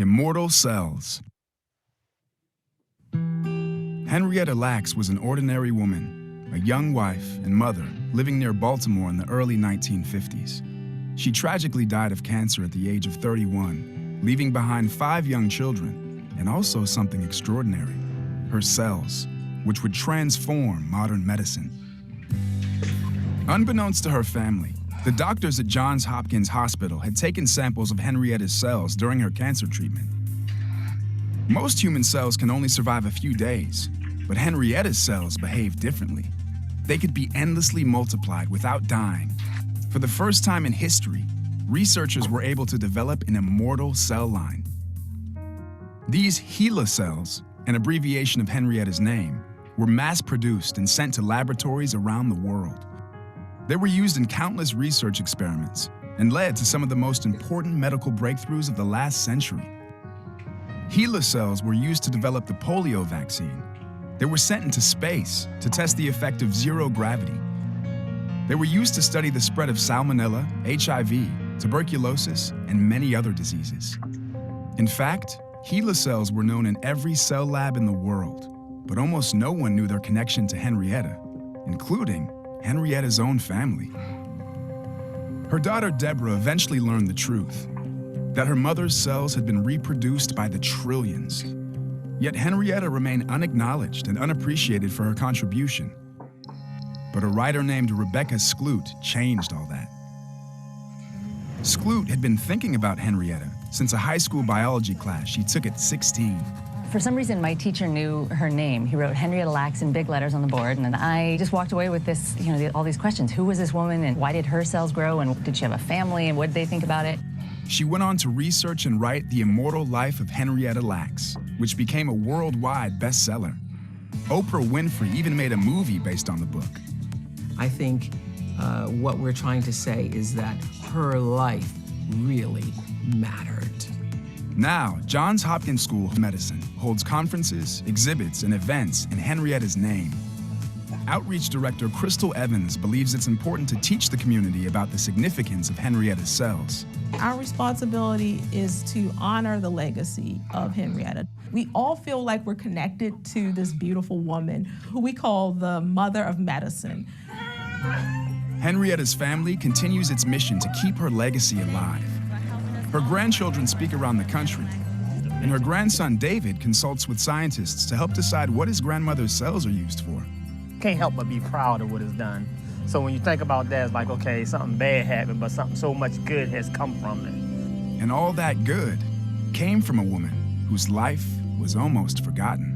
Immortal cells. Henrietta Lacks was an ordinary woman, a young wife and mother living near Baltimore in the early 1950s. She tragically died of cancer at the age of 31, leaving behind 5 young children and also something extraordinary, her cells, which would transform modern medicine. Unbeknownst to her family, the doctors at Johns Hopkins Hospital had taken samples of Henrietta's cells during her cancer treatment. Most human cells can only survive a few days, but Henrietta's cells behaved differently. They could be endlessly multiplied without dying. For the first time in history, researchers were able to develop an immortal cell line. These HeLa cells, an abbreviation of Henrietta's name, were mass-produced and sent to laboratories around the world. They were used in countless research experiments and led to some of the most important medical breakthroughs of the last century. HeLa cells were used to develop the polio vaccine. They were sent into space to test the effect of zero gravity. They were used to study the spread of salmonella, HIV, tuberculosis, and many other diseases. In fact, HeLa cells were known in every cell lab in the world, but almost no one knew their connection to Henrietta, including Henrietta's own family. Her daughter Deborah eventually learned the truth, that her mother's cells had been reproduced by the trillions. Yet Henrietta remained unacknowledged and unappreciated for her contribution. But a writer named Rebecca Skloot changed all that. Skloot had been thinking about Henrietta since a high school biology class she took at 16. For some reason, my teacher knew her name. He wrote Henrietta Lacks in big letters on the board, and then I just walked away with this, all these questions. Who was this woman, and why did her cells grow, and did she have a family, and what did they think about it? She went on to research and write The Immortal Life of Henrietta Lacks, which became a worldwide bestseller. Oprah Winfrey even made a movie based on the book. I think what we're trying to say is that her life really mattered. Now, Johns Hopkins School of Medicine holds conferences, exhibits, and events in Henrietta's name. Outreach Director Crystal Evans believes it's important to teach the community about the significance of Henrietta's cells. Our responsibility is to honor the legacy of Henrietta. We all feel like we're connected to this beautiful woman who we call the mother of medicine. Henrietta's family continues its mission to keep her legacy alive. Her grandchildren speak around the country, and her grandson David consults with scientists to help decide what his grandmother's cells are used for. Can't help but be proud of what it's done. So when you think about that, it's like, okay, something bad happened, but something so much good has come from it. And all that good came from a woman whose life was almost forgotten.